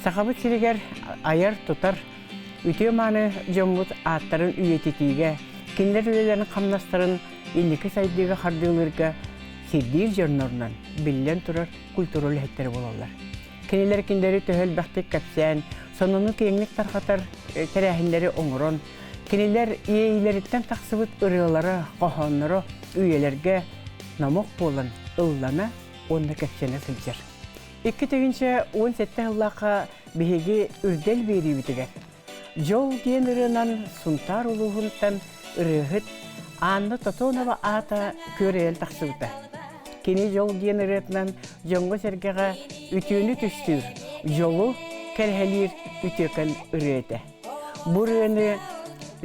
Сақабы сиригер аяр тұтар, үтеу маны жоммут аттарын үйететиге, кендер үйлерінің қамнастарын иллики сайдыға қардығылырға сердир жорнорынан білден тұрар культуралы хеттері болалар. Кенелер кендері төхел бәқтік кәпсән, сонуны кеңлік тарқатар тәрәхіндері оңырон, кенелер иейлеріттен тақсыбыт ұрылары, қоғанлары үйелерге намық болын ұллана онда кәпсәне сылжыр. 2017 жыллаға бігеге үрдел бері бітігер. Жол дейін ұрынан сұнтар ұлығынтан ұрығыт анны Татонова ата көрел тақсыбыта. Кені жол дейін ұрытынан жоңғы сәргеға үтіні түстір, жолу кәрхәлер үтекен ұрыты. Бұл ұрыны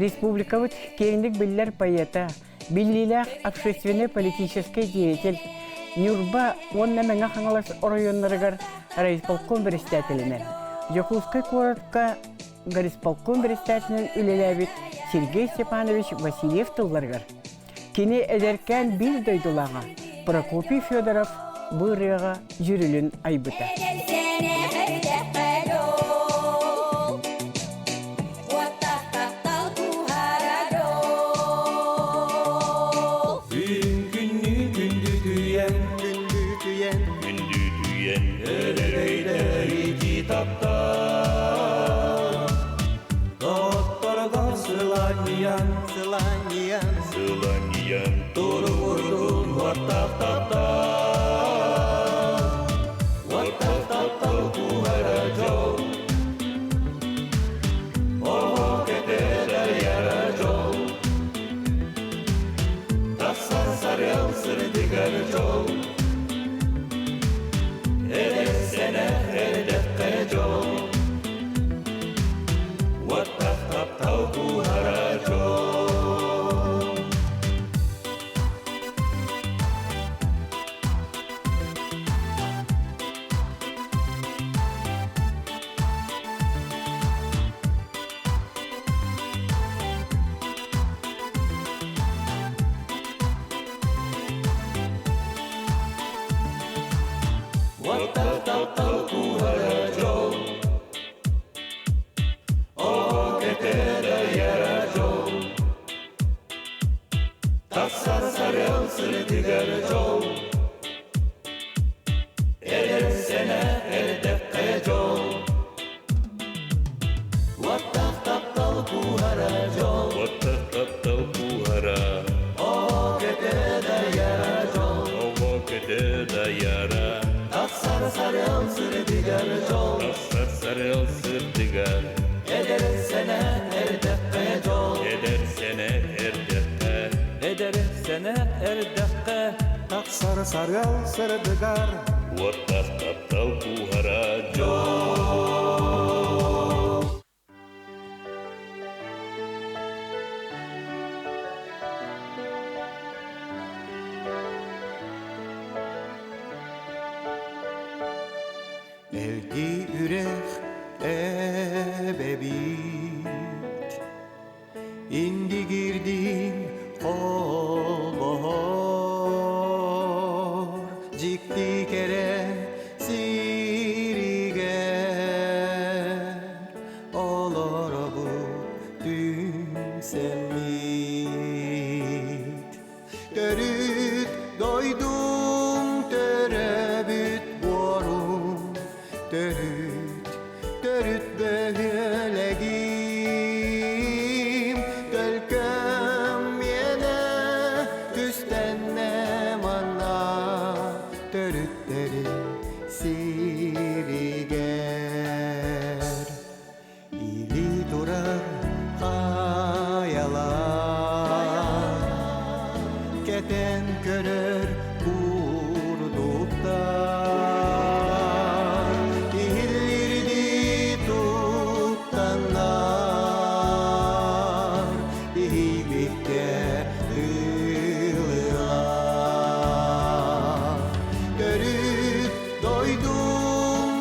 республикавыт кейіндік білдер пайета, біллилях общественно-политический деятель Нюрба онна мәңі қаңалас районларығар райисполком бірістәтілінен. Жокулскай коротқа горисполком бірістәтінен үлеләбіт Сергей Степанович Васильев тұлларғар. Кені әдеркен бір дойдулаға Прокопий Федоров бұрыға жүрілін айбыта. Elgi ürek ebebit indi girdim kolbahar cikti kere siriger olara bu dümselmit törüt doydum törebüt borum törüt böylegim gölgem yine tüstennem anla törütleri siriger ili durar hayalar keten körür kurduktan ihilirdi tuttanlar ihilikte ığılar görüp doydum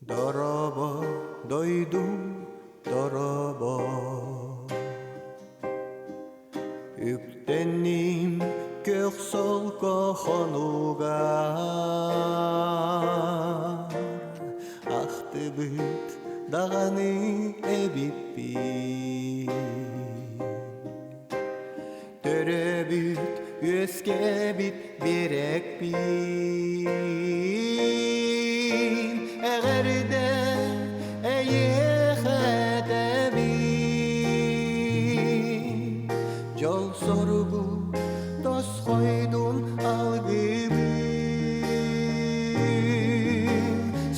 Dorobo doydum dorobo Үктенним көк солко хонугар Ахты бүт дағаны эбиппи Төрө бүт өске бит берекпи Әгәрдә әйехәдәби Жол соргу дос қойдым алгыбы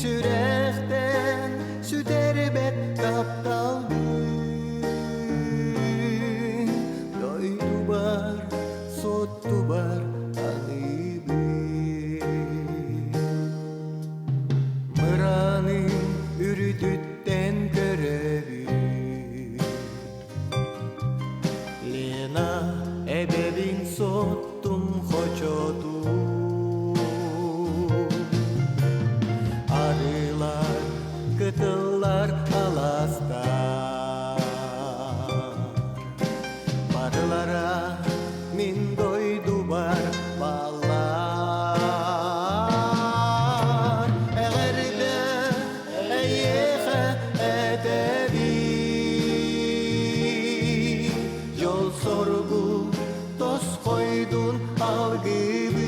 Сүрәхтән сүтәрбәт тапталды Дойду бар, сотту бар алыбы Мыраның үрдүттен көрөбү Лена эбебин соттум хочоту Арылар, кытылар аластар Барылара мин дойду бар балар Әгәрдә әйеха әдәби Жол соргу тос қойдун алгыбын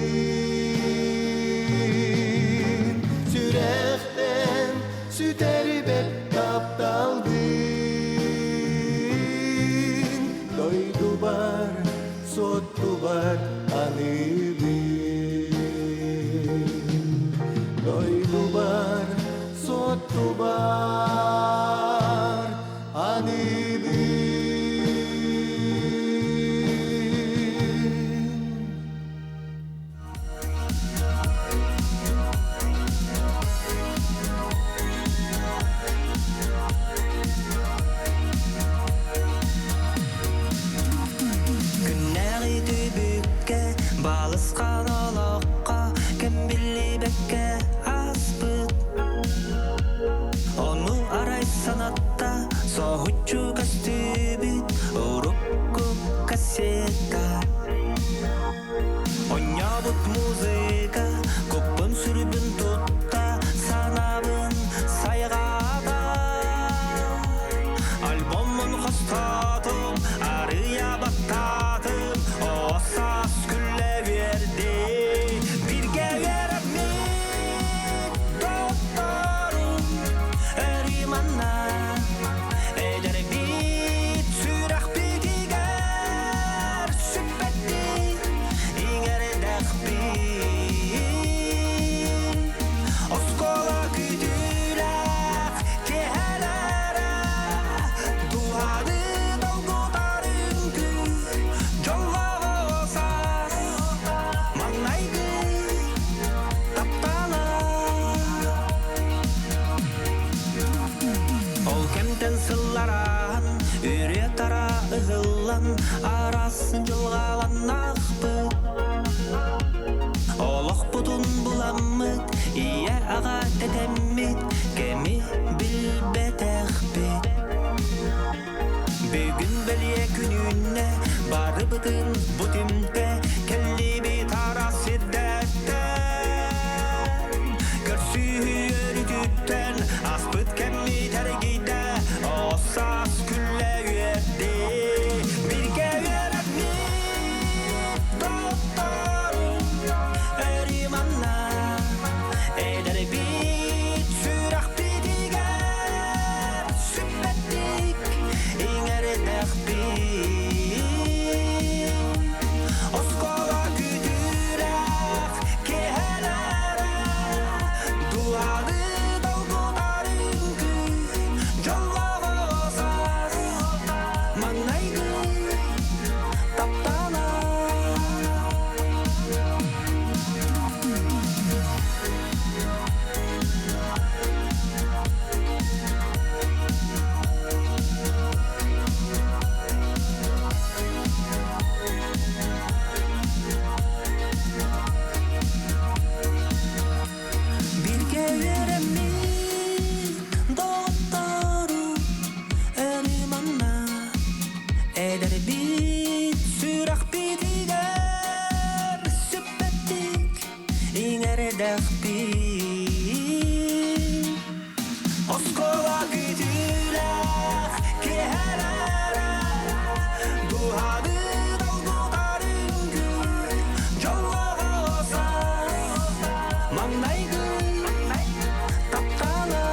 Сүрәхтән сүтәрбәт тапталдын Дойду бар, сотту бар аныбын Дойду бар, сотту бар аныбын Күннәри төбүккә, балысқан олоққа, кім білі бәккә аспыт. Оны арай санатта, соғытчу кастыбит, урукку кассета. Ойнабыт музыка, көппін сүрбін тұтта, санабын сайғада. Альбомын қостатым, арыя баттатым, осас күлі верді. Бірге веріп мен, доқтарым, әриманна. Әдір бит, сүрақ бетігер, сүппәтті, еңер дәқпін. Оскола күтіләк, кехәләрі, дуады долгутарын күн, жоллағы осас, маңнайды, таптала. Ол кемтен сылларан, үре тара ұғылан, арасын жылғалан ақпыт. Олық бұтын бұламыт, ие аға тәтәммет, кәмі білбәт әқпет. Бүгін біле күніне, бары бұтын бұтымды, кәлі бет арас ердәттен. Көрсі өрітіттен, аспыт кәмі тәргейді, осас күлі өйерді. Бірге өріп мен, доқтарым, әриманна. Әдір бит, сүрақ edekti Oskova güdüler keherere Duhadı dalguların gül Jollaga olsa Manglaydı taptana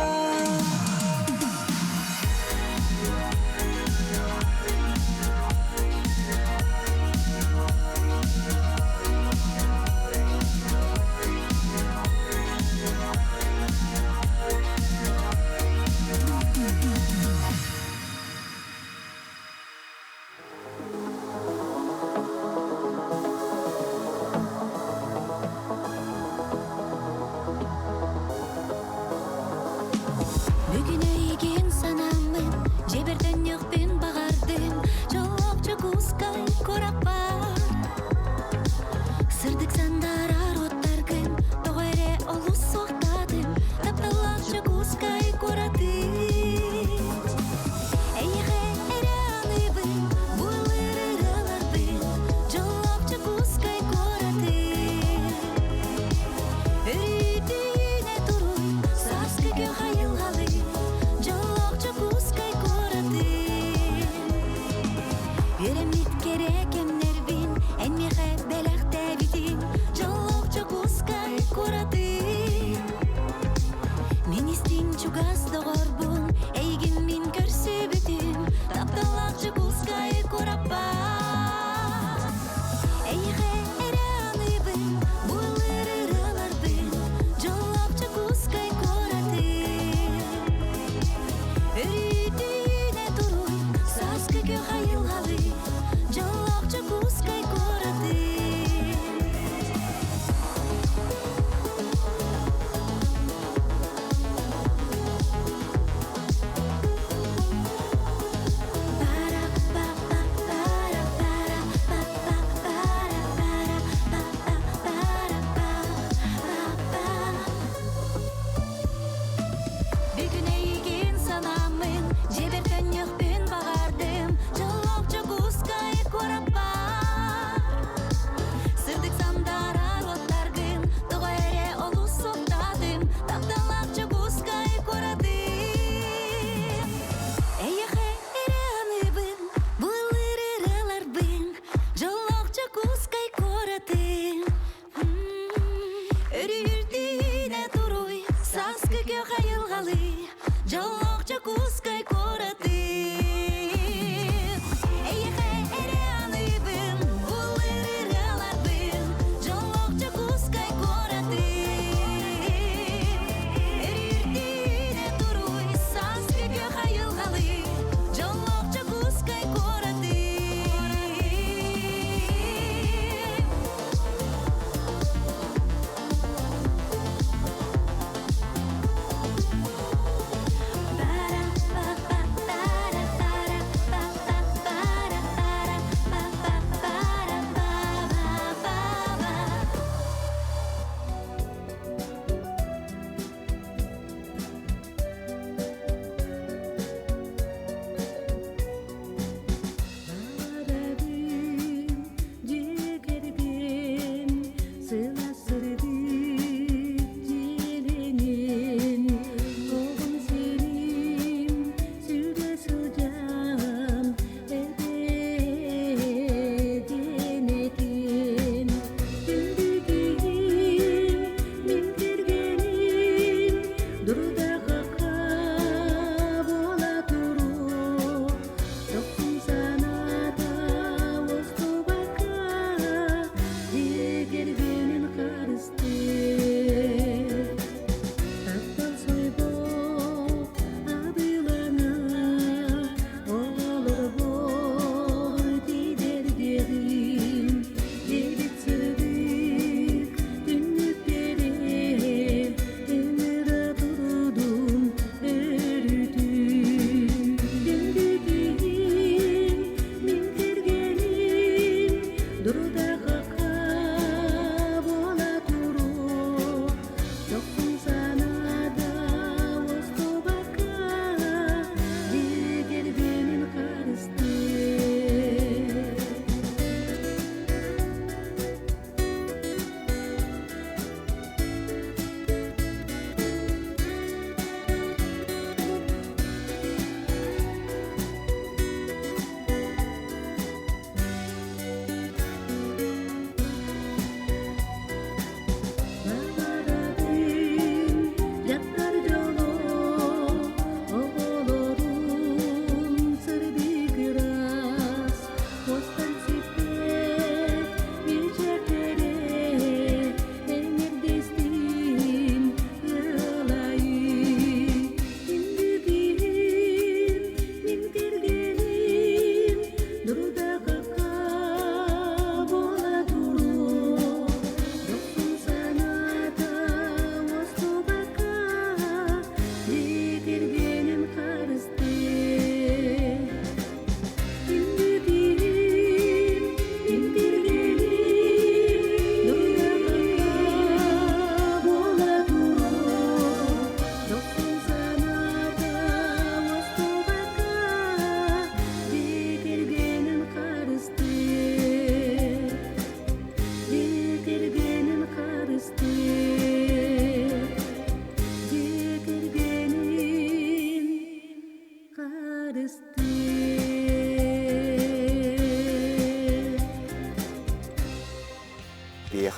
Бүгін өйген санамын, жеберден yoqпен бағардым, жолокчу кускай корап бар. Сырдык сандар ароттаргын, тоғыре олу соқтадым, тапталакчу кускай коратым. Эйхе эраныбын, буйлырыраларбын, жолокчу кускай коратым. Өрүтүнө туруй, саскыгы хайылгалы, жолокчу кускай коратым. Өремит керек эмнербин, эммеге белектебитим, жолокчу кускай коратым. Мен истин чугас догорбун, эйгин мин көрсөбүтүм, тапталакчу кускай корапа. Эйхе эраныбын, буйлырыраларбын, жолокчу кускай коратым. Өрүтүнө туруй, саскыгы хайылгалы, жолокчу кускай коратым. Бүгін өйген санамын, жеберден yoqпен бағардым, жолокчу кускай корап бар. Сырдык сандар ароттаргын, тоғыре олу соқтадым, тапталакчу кускай коратым. Эйхе эраныбын, буйлырыраларбын, жолокчу кускай коратым. Өрүтүнө туруй, саскыгы хайылгалы, жолокчу кускай коратым. Эйхе эраныбын, буйлырыраларбын, жолокчу кускай коратым. Өрүтүнө туруй, саскыгы хайылгалы, жолокчу кускай коратым. Бара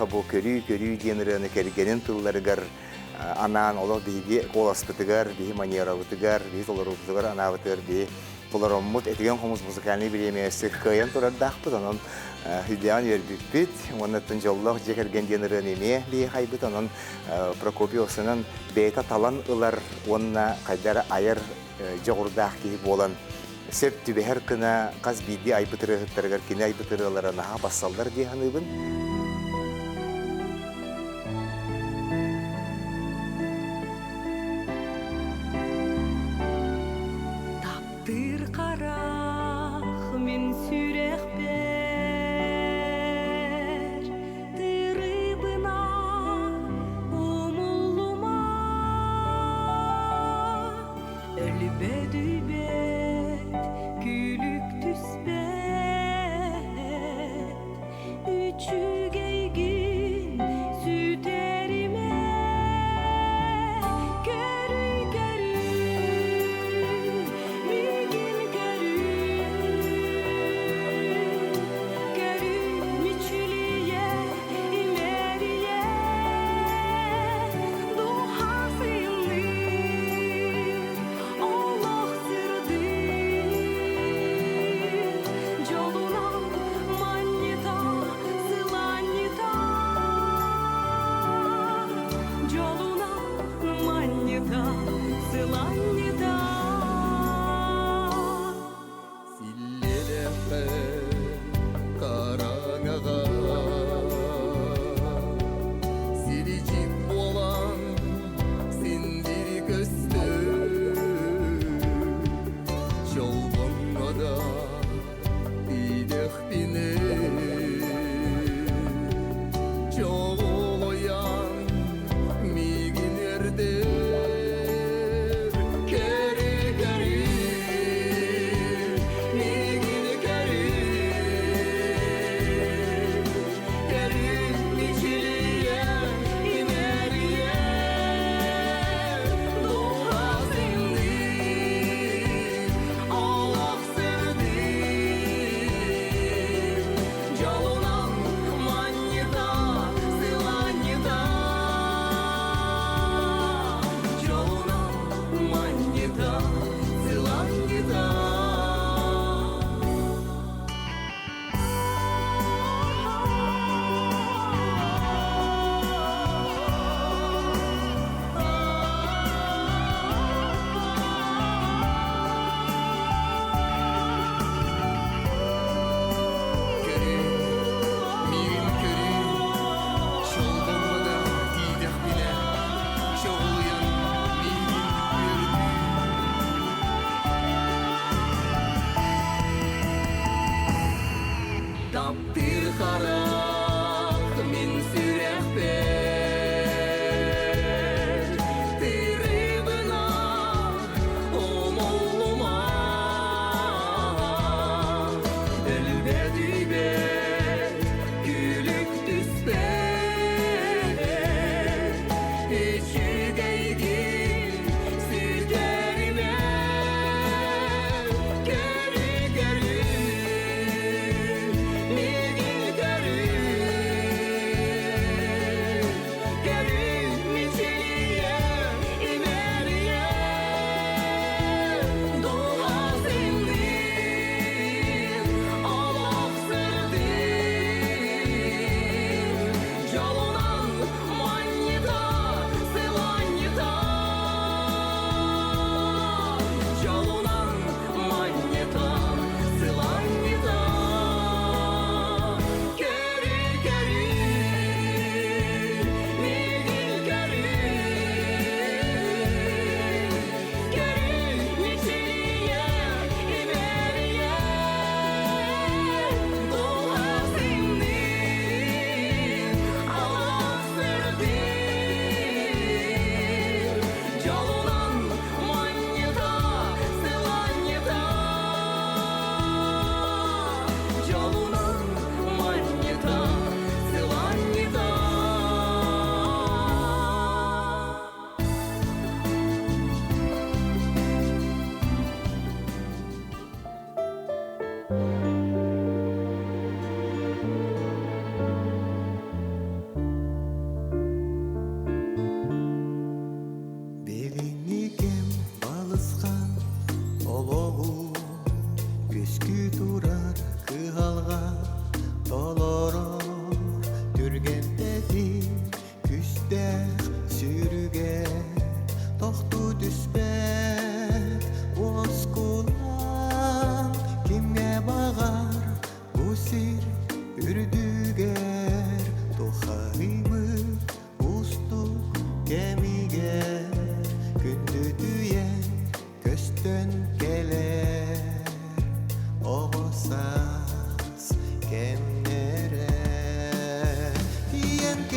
Быха бу көрүү генераны кергенин тылларыгар анан оло биги коласпытыгар, биги манерабытыгар, биги толорубытыгар анабытыгар, биги толороммут этеген хомус музыкальный премиясы кыйын турардахпыт, онон хидян вербиппит, оннаттын жоллох жекерген генераны эме биги хайбыт, онон Прокопиосунан бейта талан ылар, онна кайдара айыр жоғырдақ кейі болан. Сеп түбе кына қаз биди айбытыры ғыттарығар, кені айбытырылары наға бассалдар дейханыбын. Таптыр қарақ мен сүрек бер тырыбына умулума өлбеді бет күлік түспет үчіге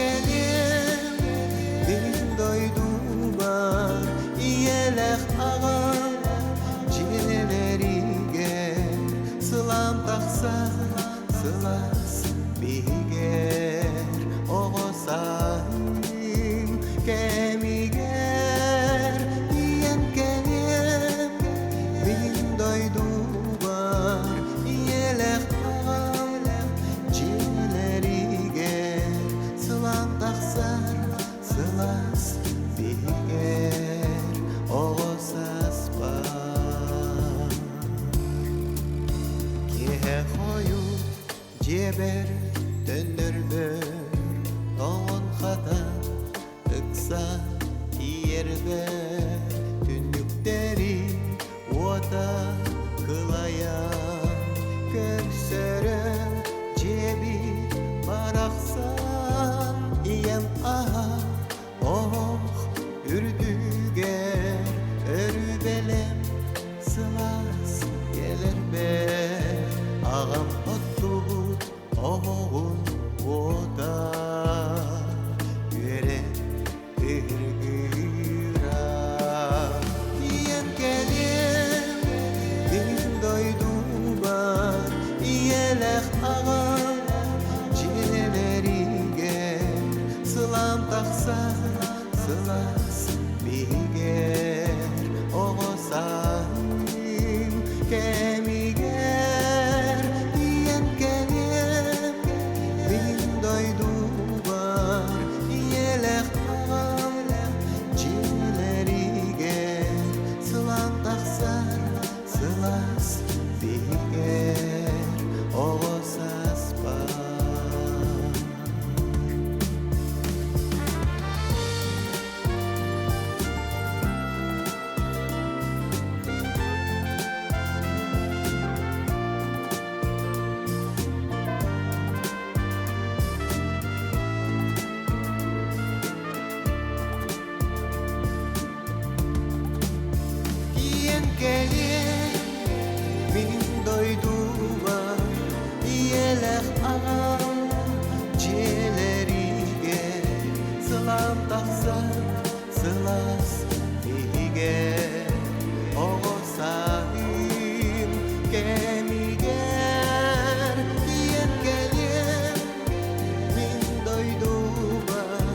келем бин дойдубар иелех ағам желериге сылам тақса сылас бигер оғосайым кемигер иен келем бин дойдубар иелех ағам желериге сылам тақсар сылас бигер оғосаспа кеhe koyup ceber döndürmür Oğun hata ıksa yerde Tündükleri oda kılaya Körsörü cebi baraksan iyem aha oh ürdüger örübelem sılas gelir be ağam ottut oğun oda yüre ırgıra diyen gelim bin doydubar iyelek ağam cilerige sılam taksa sılas biger oğosayım kemiger diyen gelim bin doydubar iyelek ağam cilerige sılam taksa sılas biger oğosaspa diyen gelir bin doydubar iyelek ağam cilerige sılam taksa sılas biger oğosayım kemiger diyen gelir bin doydubar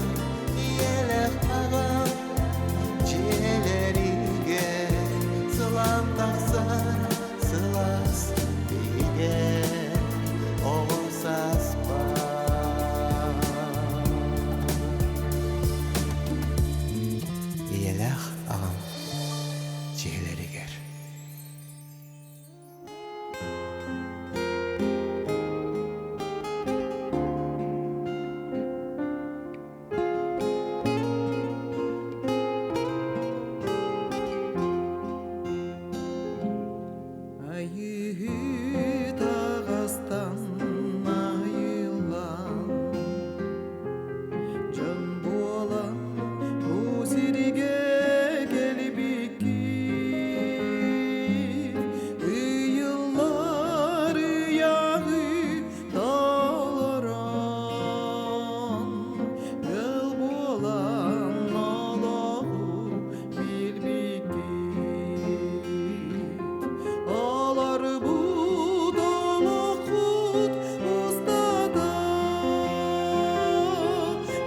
iyelek ağam cilerige sılam taksa sılas biger oğosaspa iyelek ağam cilerige Ayı tağastan ayılan Can boğalan bu sirige gelip ikir Yıllar yağı dağlaran Yıl boğalan Allah'u bilbikir Ağlar bu dolukut ustada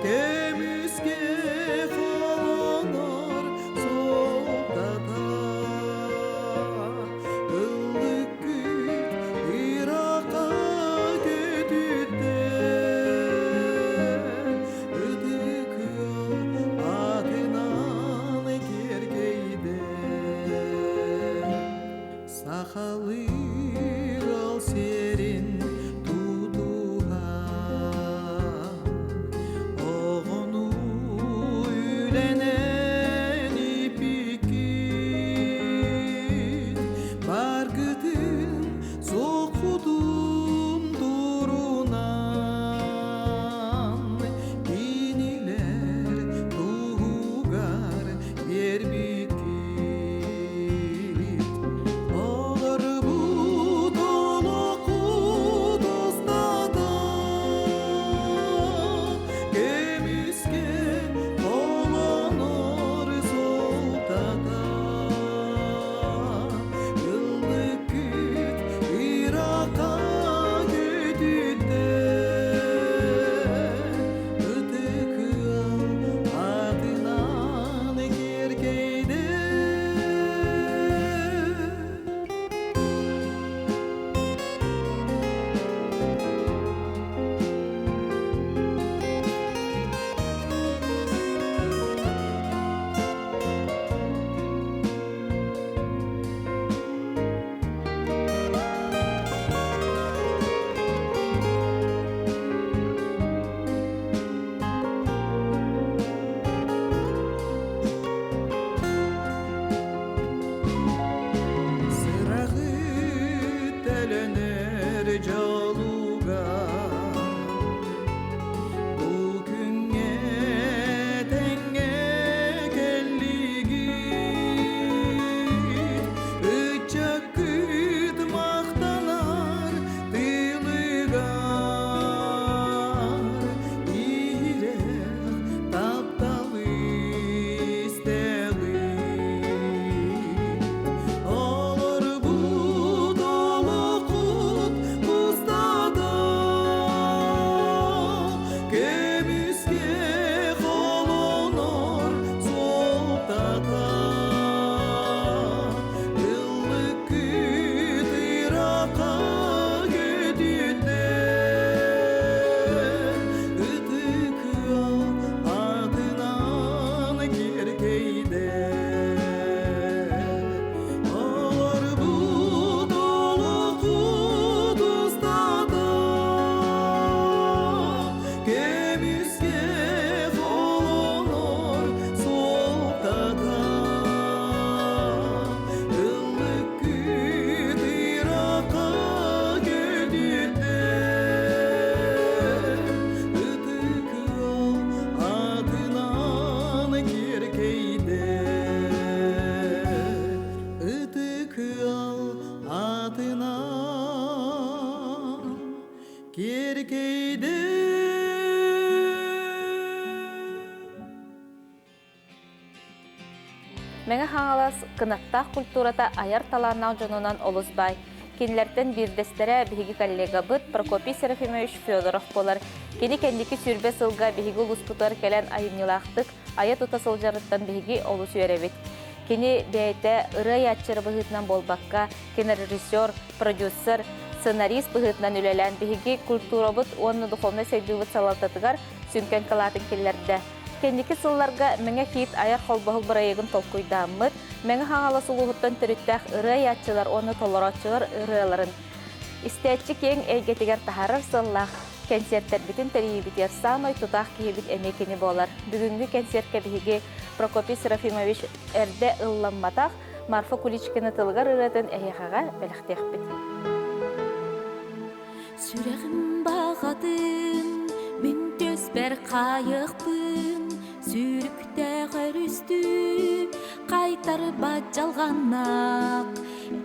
Kemüske falanar soğuktada Illık güt Irak'a götüden Idık yol adından kergeyden Sahalı al serin tutuha Oğunu ülenen ipikit Bargıdın sokudum durunan Biniler tuğgar bir bikit Ağlar bu dolukut ustada Мәңе хаңалас кынаттақ культурата аяр таларнау жонунан олузбай. Кенлерден бирдестере биһиги коллега быт Прокопий Серафимович Федоров болар. Кени кендики сүрбе сылга биһиги улуспутар келен айыннилақтык ая тутасыл жарыттан биһиги олус үйеребит. Кени бәйте ырай ятчыры быһытынан болбакка, кинорежиссер, продюсер, сценарист быһытынан үлелен биһиги культурабыт онны духовный сейдубыт салалтатыгар сүнкен калатын келлерде. Кендики сылларга мәңе хит аяр холбахыл барайығын толкуйдамыт, мәңе хаңала сулуғыттан түріттәк ырай ятчылар, оны толоратчылар ырайларын. Истәтчі кең әйгетігер тахарар сыллақ, концерттер бітін тәрейі бітер самай тутақ кейбіт әмекені болар. Бүгінгі концертке бігі Прокопий Серафимович әрді ылламматақ, Марфа Куличкіні тылғар ыратын әйеғаға бәліқтеқ біт. Сүрәғім бағатын, мен төс бәр қайықпын, сүріктәғір үсті, қайтар баджалғанақ,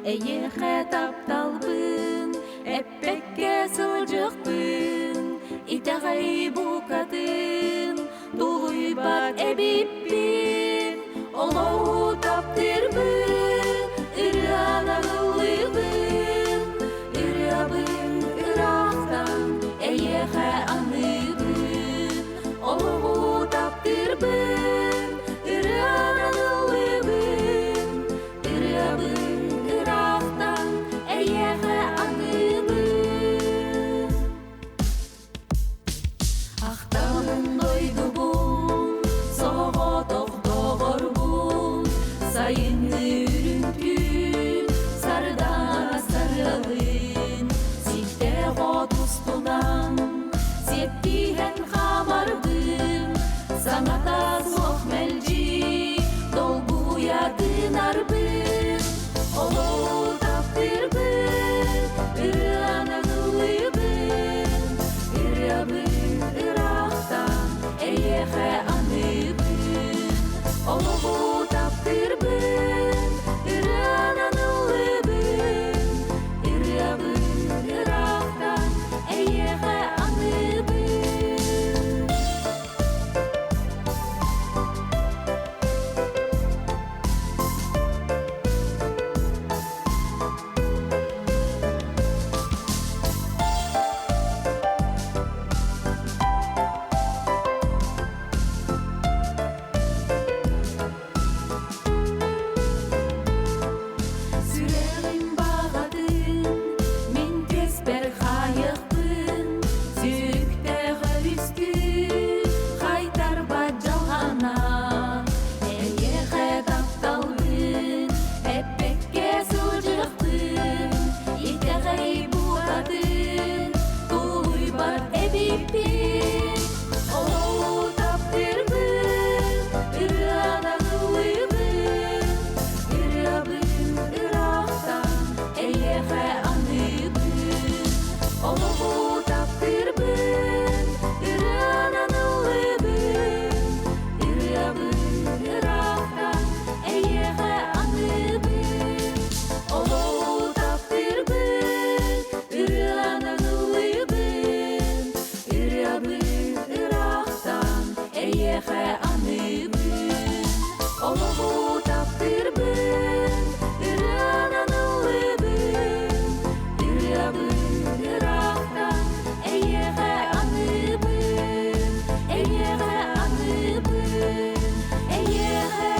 әйеғә тапталбын, әппәкке сылжықпын, итағай бұқатын, тұлғый бат әбіппін, олау таптырбын, үрі анағылыбын, үрі абын ырақтан, әйеғә аныбын, олау таптырбын, үрі анағылыбын, үрі абын ырақтан, әйеғә аныбын. Ақталын дойды бұл, соға тоқтоғыр бұл, сайынны үрінтін, сардан сарылын, сикте ғотустудан, септиген қамарбын, саңата соқ мәлжи, долгуятын арбын, олу таптырбын, үрі анағылыбын, үрі абын ырақтан, әйеғә аныбын, олу таптырбын, үрі анағылыбын, үрі абын ырақтан, әйеғә аныбын. Сүрәғім бағатын, мен төс бәр қайықпын, сүріктәғі үсті, қайтар баджалғана, әйеғә тапталбын, әппәкке сылжықпын, итәғай бұғатын, тұлғый бар әбіппін, олау таптырбын, үрі анағылыбын, үрі абын ырақтан, әйеғә аныбын, олау таптырбын, үрі анағылыбын, үрі абын ырақтан, әйеғә аныбын, олау таптырбын, үрі анағылыбын, үрі абын ырақтан, әйеғә аныбын, олау таптырбын, үрі анағылыбын, үрі абын ырақтан, әйеғә аныбын, әйеғә аныбын, әйеғә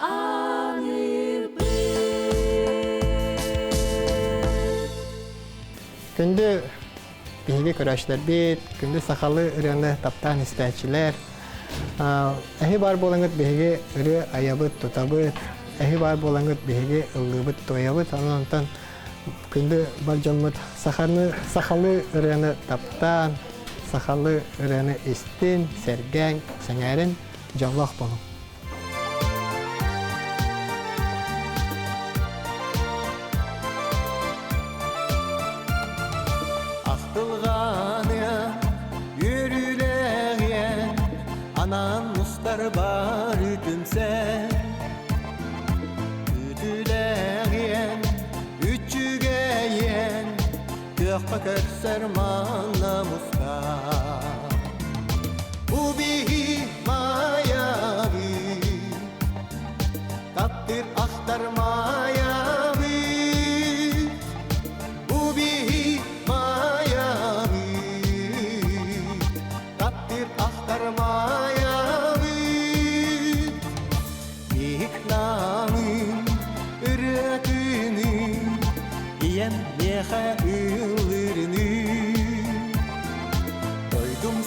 аныбын. Күнді биһиги көрәшләр бит, күнді сақалы ырыны таптан истәчиләр. Әһи бар болаңыт биһиги ыры аябыт тутабыт, әһи бар болаңыт биһиги ыллыбыт тоябыт, анантан күнді бар жонмут сақалы ырыны таптан, сақалы ырыны истин, сәргән, сәңәрин жоллох болу. Ақтылғаны үрілеген анан мұстар бар үтімсен үтілеген үтчүгейен көққа көрсер манна мұстар Убиги мая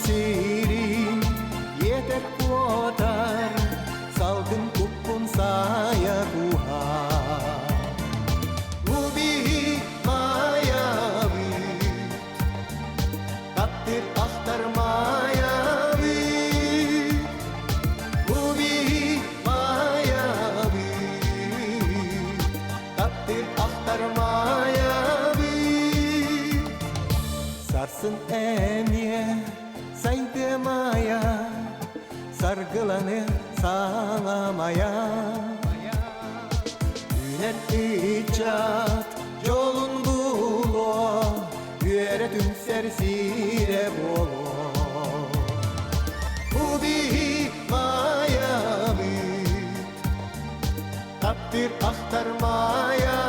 sirin yeter kuotar salgın kuppun saya kuhar Ubi mayavi takdir aktar mayavi Ubi mayavi takdir aktar mayavi Sarsın emiye saydı maya sargılanır sağlamaya Üner icat yolun bulu Yüere tüm sersire bolu Bu bir mayavi Takdir aktarmaya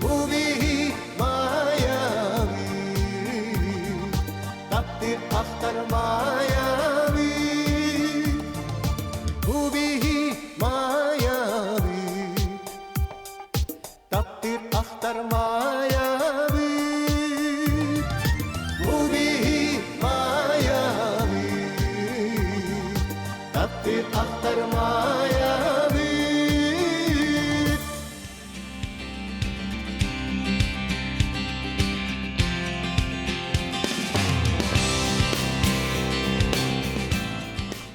Bu bir mayavi Takdir aktarmaya Bu bir mayavi Takdir aktarmaya Bu bir mayavi Takdir aktarmaya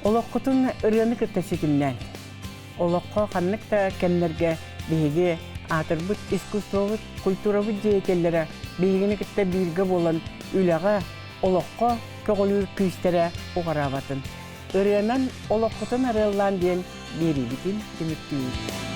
Олоққытын ырыаны кыртасытымнан. Олоққа қаннықта кәллерге бейге атырбыт, искусствовыт, культуравыт дейкеллері бейгені кітті бейге болан үліға олоққа көғілір күйістері оғарабатын. Ырыанан олоққытын ырылан дейін бері бітін кеміктейін.